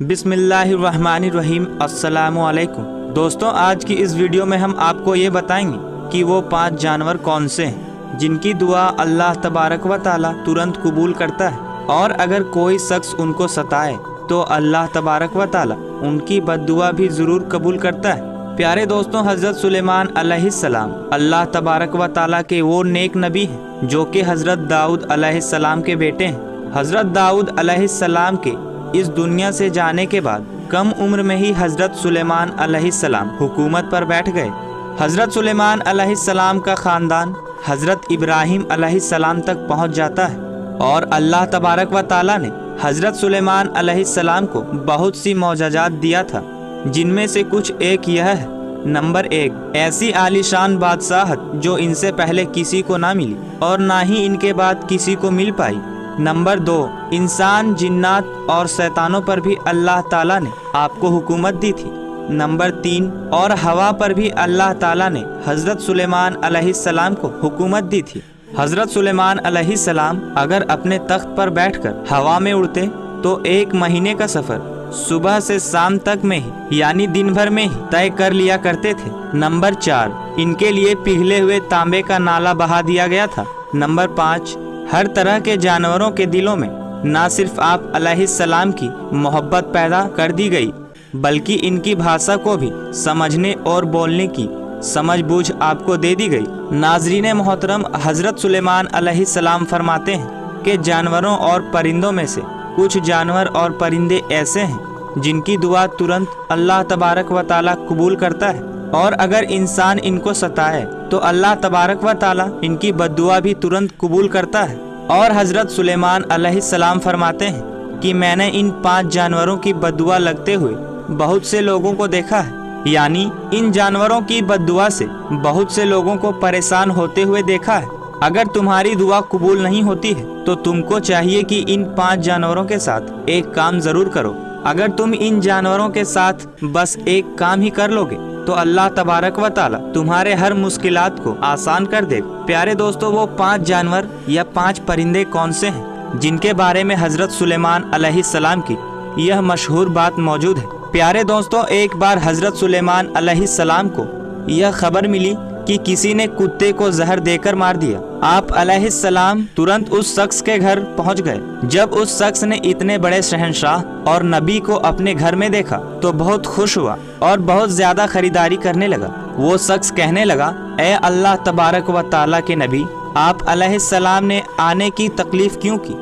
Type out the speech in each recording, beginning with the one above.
बिस्मिल्लाहिर्रहमानिर्रहीम। अस्सलामु अलैकुम। दोस्तों, आज की इस वीडियो में हम आपको ये बताएंगे कि वो 5 जानवर कौन से हैं जिनकी दुआ अल्लाह तबारक व ताला तुरंत कबूल करता है, और अगर कोई शख्स उनको सताए तो अल्लाह तबारक व ताला उनकी बद्दुआ भी ज़रूर कबूल करता है। प्यारे दोस्तों, हज़रत सुलेमान अलैहिस्सलाम अल्लाह तबारक व ताला के वो नेक नबी हैं जो कि हज़रत दाऊद अलैहिस्सलाम के बेटे हैं। हज़रत दाऊद अलैहिस्सलाम के इस दुनिया से जाने के बाद कम उम्र में ही हज़रत सुलेमान अलैहिस्सलाम हुकूमत पर बैठ गए। हज़रत सुलेमान अलैहिस्सलाम का ख़ानदान हज़रत इब्राहीम अलैहिस्सलाम तक पहुंच जाता है, और अल्लाह तबारक व ताला ने हज़रत सुलेमान अलैहिस्सलाम को बहुत सी मौजज़ात दिया था, जिनमें से कुछ एक यह है। नंबर 1, ऐसी आलीशान बादशाहत जो इनसे पहले किसी को ना मिली और ना ही इनके बाद किसी को मिल पाई। नंबर 2, इंसान, जिन्नात और शैतानों पर भी अल्लाह ताला ने आपको हुकूमत दी थी। नंबर 3, और हवा पर भी अल्लाह ताला ने हज़रत सुलेमान अलैहिस्सलाम को हुकूमत दी थी। हज़रत सुलेमान अलैहिस्सलाम अगर अपने तख्त पर बैठकर हवा में उड़ते तो 1 महीने का सफ़र सुबह से शाम तक में ही, यानी दिन भर में ही तय कर लिया करते थे। नंबर 4, इनके लिए पिघले हुए तांबे का नाला बहा दिया गया था। नंबर 5, हर तरह के जानवरों के दिलों में ना सिर्फ आप अलैहिस्सलाम की मोहब्बत पैदा कर दी गई, बल्कि इनकी भाषा को भी समझने और बोलने की समझ बूझ आपको दे दी गई। नाज़रीन मोहतरम, हज़रत सुलेमान अलैहिस्सलाम फरमाते हैं कि जानवरों और परिंदों में से कुछ जानवर और परिंदे ऐसे हैं जिनकी दुआ तुरंत अल्लाह तबारक व ताला कबूल करता है, और अगर इंसान इनको सताए तो अल्लाह तबारक व ताला इनकी बद्दुआ भी तुरंत कबूल करता है। और हज़रत सुलेमान अलैहिस्सलाम फरमाते हैं कि मैंने इन 5 जानवरों की बद्दुआ लगते हुए बहुत से लोगों को देखा है, यानी इन जानवरों की बद्दुआ से बहुत से लोगों को परेशान होते हुए देखा है। अगर तुम्हारी दुआ कबूल नहीं होती है तो तुमको चाहिए कि इन 5 जानवरों के साथ एक काम ज़रूर करो। अगर तुम इन जानवरों के साथ बस एक काम ही कर लोगे तो अल्लाह तबारक व ताला तुम्हारे हर मुश्किलात को आसान कर दे। प्यारे दोस्तों, वो 5 जानवर या 5 परिंदे कौन से हैं जिनके बारे में हज़रत सुलेमान अलैहिस्सलाम की यह मशहूर बात मौजूद है। प्यारे दोस्तों, एक बार हज़रत सुलेमान अलैहिस्सलाम को यह खबर मिली कि किसी ने कुत्ते को जहर देकर मार दिया। आप अलैहिस्सलाम तुरंत उस शख्स के घर पहुंच गए। जब उस शख्स ने इतने बड़े शहंशाह और नबी को अपने घर में देखा तो बहुत खुश हुआ और बहुत ज्यादा खरीदारी करने लगा। वो शख्स कहने लगा, ए अल्लाह तबारक व ताला के नबी, आप अलैहिस्सलाम ने आने की तकलीफ क्यों की?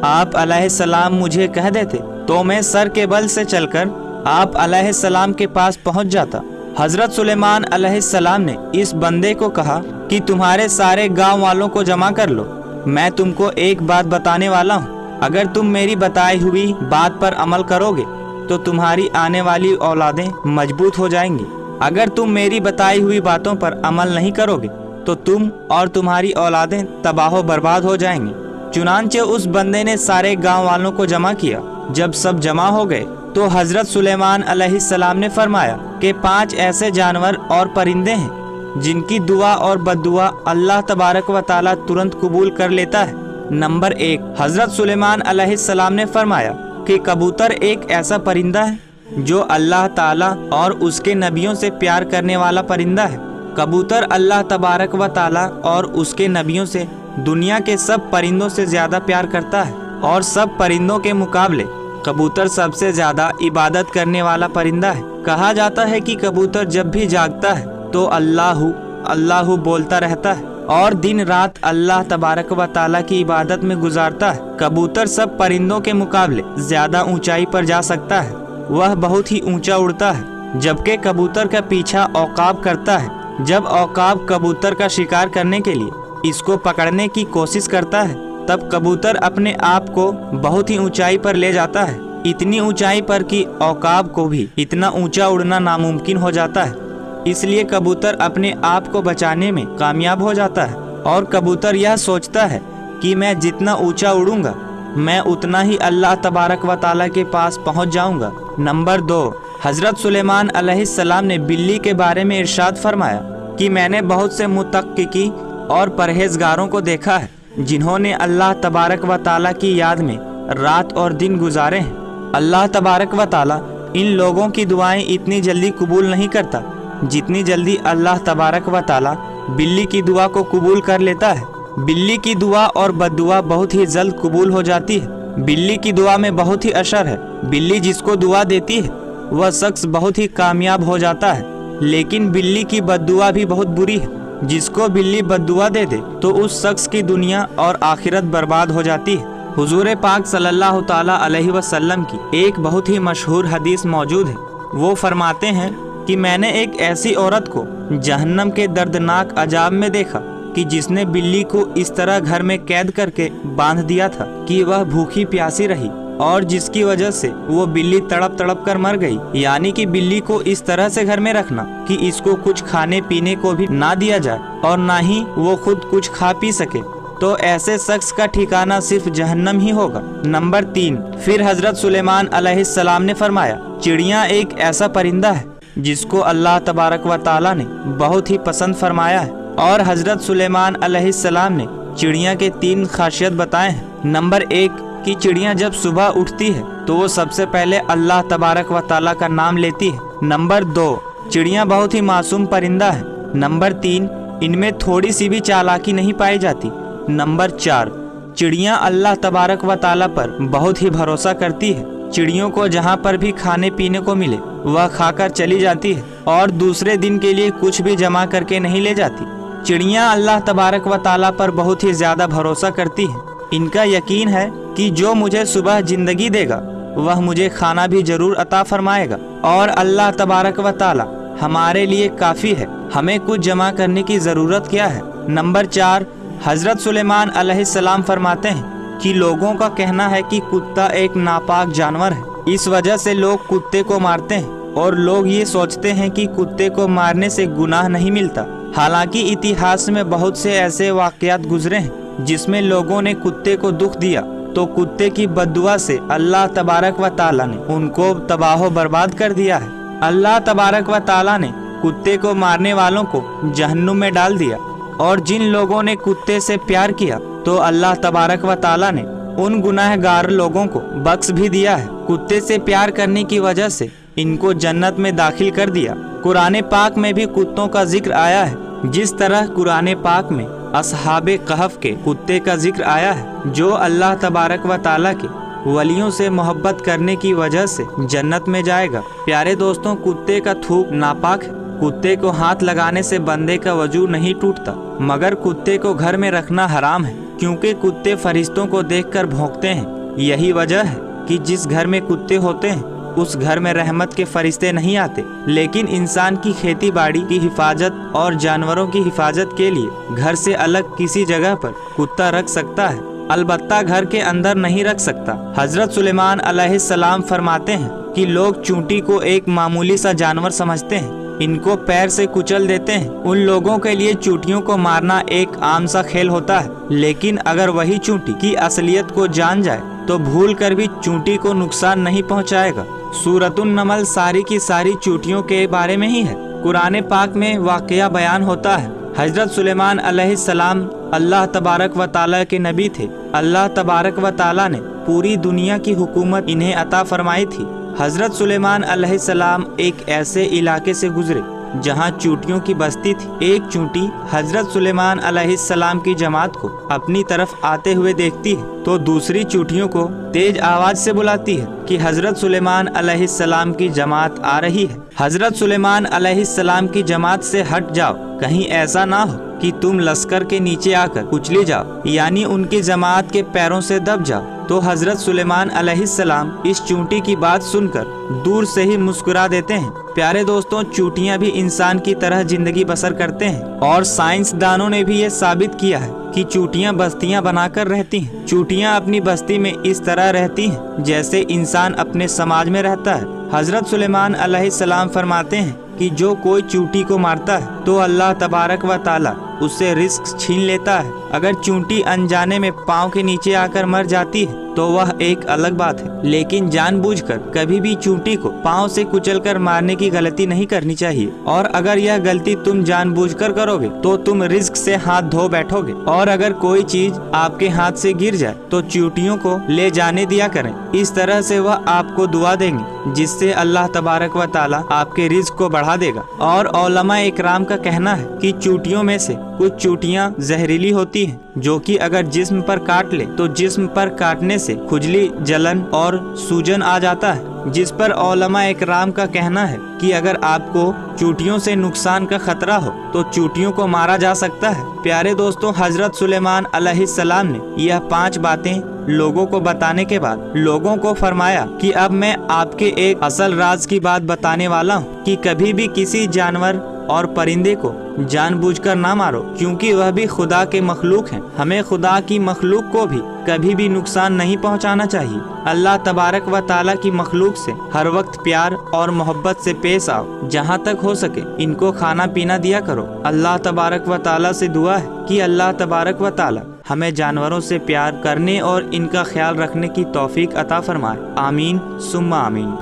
आप अलैहिस्सलाम मुझे कह देते तो मैं सर के बल से चलकर आप अलैहिस्सलाम के पास पहुंच जाता। हज़रत सुलेमान अलैहिस्सलाम ने इस बंदे को कहा कि तुम्हारे सारे गांव वालों को जमा कर लो, मैं तुमको एक बात बताने वाला हूँ। अगर तुम मेरी बताई हुई बात पर अमल करोगे तो तुम्हारी आने वाली औलादें मजबूत हो जाएंगी। अगर तुम मेरी बताई हुई बातों पर अमल नहीं करोगे तो तुम और तुम्हारी औलादें तबाह बर्बाद हो जाएंगी। चुनांचे उस बंदे ने सारे गाँव वालों को जमा किया। जब सब जमा हो गए तो हज़रत सुलेमान अलैहिस्सलाम ने फरमाया कि 5 ऐसे जानवर और परिंदे हैं जिनकी दुआ और बद्दुआ अल्लाह तबारक व ताला तुरंत कबूल कर लेता है। नंबर 1, हज़रत सुलेमान अलैहिस्सलाम ने फरमाया कि कबूतर एक ऐसा परिंदा है जो अल्लाह ताला और उसके नबियों से प्यार करने वाला परिंदा है। कबूतर अल्लाह तबारक व ताला और उसके नबियों से दुनिया के सब परिंदों से ज़्यादा प्यार करता है, और सब परिंदों के मुकाबले कबूतर सबसे ज्यादा इबादत करने वाला परिंदा है। कहा जाता है कि कबूतर जब भी जागता है तो अल्लाहू अल्लाहू बोलता रहता है और दिन रात अल्लाह तबारक व ताला की इबादत में गुजारता है। कबूतर सब परिंदों के मुकाबले ज्यादा ऊंचाई पर जा सकता है, वह बहुत ही ऊंचा उड़ता है, जबकि कबूतर का पीछा औकाब करता है। जब औकाब कबूतर का शिकार करने के लिए इसको पकड़ने की कोशिश करता है तब कबूतर अपने आप को बहुत ही ऊंचाई पर ले जाता है, इतनी ऊंचाई पर कि औकाब को भी इतना ऊंचा उड़ना नामुमकिन हो जाता है। इसलिए कबूतर अपने आप को बचाने में कामयाब हो जाता है, और कबूतर यह सोचता है कि मैं जितना ऊंचा उड़ूंगा मैं उतना ही अल्लाह तबारक व ताला के पास पहुंच जाऊंगा। नंबर 2, हज़रत सुलेमान अलैहिस्सलाम ने बिल्ली के बारे में इरशाद फरमाया कि मैंने बहुत से मुतक्की और परहेजगारों को देखा है जिन्होंने अल्लाह तबारक व ताला की याद में रात और दिन गुजारे हैं। अल्लाह तबारक व ताला इन लोगों की दुआएं इतनी जल्दी कबूल नहीं करता जितनी जल्दी अल्लाह तबारक व ताला बिल्ली की दुआ को कबूल कर लेता है। बिल्ली की दुआ और बद्दुआ बहुत ही जल्द कबूल हो जाती है। बिल्ली की दुआ में बहुत ही असर है। बिल्ली जिसको दुआ देती है वह शख्स बहुत ही कामयाब हो जाता है। लेकिन बिल्ली की बद्दुआ भी बहुत बुरी है। जिसको बिल्ली बद्दुआ दे दे तो उस शख्स की दुनिया और आखिरत बर्बाद हो जाती है। हुजूर पाक सल्लल्लाहु ताला अलैहि वसल्लम की एक बहुत ही मशहूर हदीस मौजूद है। वो फरमाते हैं कि मैंने एक ऐसी औरत को जहन्नम के दर्दनाक अजाब में देखा कि जिसने बिल्ली को इस तरह घर में कैद करके बांध दिया था कि वह भूखी प्यासी रही और जिसकी वजह से वो बिल्ली तड़प तड़प कर मर गई। यानी कि बिल्ली को इस तरह से घर में रखना कि इसको कुछ खाने पीने को भी ना दिया जाए और ना ही वो खुद कुछ खा पी सके, तो ऐसे शख्स का ठिकाना सिर्फ जहन्नम ही होगा। नंबर 3, फिर हजरत सुलेमान अलैहिस्सलाम ने फरमाया, चिड़िया एक ऐसा परिंदा है जिसको अल्लाह तबारक व ताला ने बहुत ही पसंद फरमाया है। और हजरत सुलेमान अलैहिस्सलाम ने चिड़िया के 3 खासियत बताए हैं। नंबर 1 कि चिड़िया जब सुबह उठती है तो वो सबसे पहले अल्लाह तबारक व ताला का नाम लेती है। नंबर 2, चिड़िया बहुत ही मासूम परिंदा है। नंबर 3, इनमें थोड़ी सी भी चालाकी नहीं पाई जाती। नंबर 4, चिड़िया अल्लाह तबारक व ताला पर बहुत ही भरोसा करती है। चिड़ियों को जहाँ पर भी खाने पीने को मिले वह खाकर चली जाती है और दूसरे दिन के लिए कुछ भी जमा करके नहीं ले जाती। चिड़िया अल्लाह तबारक व ताला पर बहुत ही ज्यादा भरोसा करती है। इनका यकीन है कि जो मुझे सुबह जिंदगी देगा वह मुझे खाना भी जरूर अता फरमाएगा और अल्लाह तबारक व ताला हमारे लिए काफी है, हमें कुछ जमा करने की जरूरत क्या है। नंबर 4, हजरत सुलेमान अलैहिस्सलाम फरमाते हैं कि लोगों का कहना है कि कुत्ता एक नापाक जानवर है। इस वजह से लोग कुत्ते को मारते हैं और लोग ये सोचते हैं कि कुत्ते को मारने से गुनाह नहीं मिलता। हालांकि इतिहास में बहुत से ऐसे वाक़यात गुजरे हैं जिसमें लोगों ने कुत्ते को दुख दिया तो कुत्ते की बद्दुआ से अल्लाह तबारक व ताला ने उनको तबाह बर्बाद कर दिया है। अल्लाह तबारक व ताला ने कुत्ते को मारने वालों को जहन्नुम में डाल दिया और जिन लोगों ने कुत्ते से प्यार किया तो अल्लाह तबारक व ताला ने उन गुनाहगार लोगों को बख्श भी दिया है। कुत्ते से प्यार करने की वजह से इनको जन्नत में दाखिल कर दिया। कुरान पाक में भी कुत्तों का जिक्र आया है। जिस तरह कुरान पाक में असहाबे कहफ के कुत्ते का जिक्र आया है जो अल्लाह तबारक व ताला के वलियों से मोहब्बत करने की वजह से जन्नत में जाएगा। प्यारे दोस्तों, कुत्ते का थूक नापाक है। कुत्ते को हाथ लगाने से बंदे का वजू नहीं टूटता, मगर कुत्ते को घर में रखना हराम है क्योंकि कुत्ते फरिश्तों को देखकर भौंकते हैं। यही वजह है कि जिस घर में कुत्ते होते हैं उस घर में रहमत के फरिश्ते नहीं आते। लेकिन इंसान की खेती बाड़ी की हिफाजत और जानवरों की हिफाजत के लिए घर से अलग किसी जगह पर कुत्ता रख सकता है, अलबत्ता घर के अंदर नहीं रख सकता। हजरत सुलेमान अलैहिस्सलाम फरमाते हैं कि लोग चूंटी को एक मामूली सा जानवर समझते हैं, इनको पैर से कुचल देते हैं। उन लोगों के लिए चूंटियों को मारना एक आम सा खेल होता है, लेकिन अगर वही चूंटी की असलियत को जान जाए तो भूल कर भी चूंटी को नुकसान नहीं पहुंचाएगा। सूरतुन नमल सारी की सारी चूंटियों के बारे में ही है। कुरान पाक में वाकया बयान होता है। हजरत सुलेमान अलैहिस्सलाम अल्लाह तबारक व ताला के नबी थे। अल्लाह तबारक व ताला ने पूरी दुनिया की हुकूमत इन्हें अता फरमाई थी। हजरत सुलेमान अलैहिस्सलाम एक ऐसे इलाके से गुजरे जहाँ चूंटियों की बस्ती थी। एक चूंटी हजरत सुलेमान अलैहिस्सलाम की जमात को अपनी तरफ आते हुए देखती है तो दूसरी चूंटियों को तेज आवाज से बुलाती है कि हजरत सुलेमान अलैहिस्सलाम की जमात आ रही है। हजरत सुलेमान अलैहिस्सलाम की जमात से हट जाओ, कहीं ऐसा ना हो कि तुम लश्कर के नीचे आकर कुचली जाओ, यानी उनकी जमात के पैरों से दब जाओ। तो हजरत सुलेमान अलैहिस्सलाम इस चूंटी की बात सुनकर दूर से ही मुस्कुरा देते हैं। प्यारे दोस्तों, चूंटियां भी इंसान की तरह जिंदगी बसर करते हैं और साइंसदानों ने भी ये साबित किया है कि चूंटियां बस्तियां बनाकर रहती हैं। चूंटियां अपनी बस्ती में इस तरह रहती हैं जैसे इंसान अपने समाज में रहता है। हजरत सुलेमान अलैहिस्सलाम फरमाते हैं कि जो कोई चूंटी को मारता है तो अल्लाह तबारक व ताला उससे रिस्क छीन लेता है। अगर चूंटी अनजाने में पाँव के नीचे आकर मर जाती है तो वह एक अलग बात है, लेकिन जानबूझकर कभी भी चूंटी को पाँव से कुचलकर मारने की गलती नहीं करनी चाहिए। और अगर यह गलती तुम जानबूझकर करोगे तो तुम रिस्क से हाथ धो बैठोगे। और अगर कोई चीज आपके हाथ से गिर जाए तो चींटियों को ले जाने दिया करें। इस तरह से वह आपको दुआ देंगे, जिससे अल्लाह तबारक व ताला आपके रिज्क को बढ़ा देगा। और उलमा इकराम का कहना है कि चींटियों में से कुछ चींटियां जहरीली होती हैं, जो कि अगर जिस्म पर काट ले तो जिस्म पर काटने से खुजली, जलन और सूजन आ जाता है, जिस पर उलमा इकराम का कहना है कि अगर आपको चींटियों से नुकसान का खतरा हो तो चींटियों को मारा जा सकता है। प्यारे दोस्तों, हजरत सुलेमान अलैहिस्सलाम ने यह 5 बातें लोगों को बताने के बाद लोगों को फरमाया कि अब मैं आपके एक असल राज की बात बताने वाला हूँ कि कभी भी किसी जानवर और परिंदे को जानबूझकर ना मारो, क्योंकि वह भी खुदा के मखलूक हैं। हमें खुदा की मखलूक को भी कभी भी नुकसान नहीं पहुंचाना चाहिए। अल्लाह तबारक व ताला की मखलूक से हर वक्त प्यार और मोहब्बत से पेश आओ। जहां तक हो सके इनको खाना पीना दिया करो। अल्लाह तबारक व ताला से दुआ है कि अल्लाह तबारक व ताला हमें जानवरों से प्यार करने और इनका ख्याल रखने की तौफीक अता फरमाए। आमीन सुम्मा आमीन।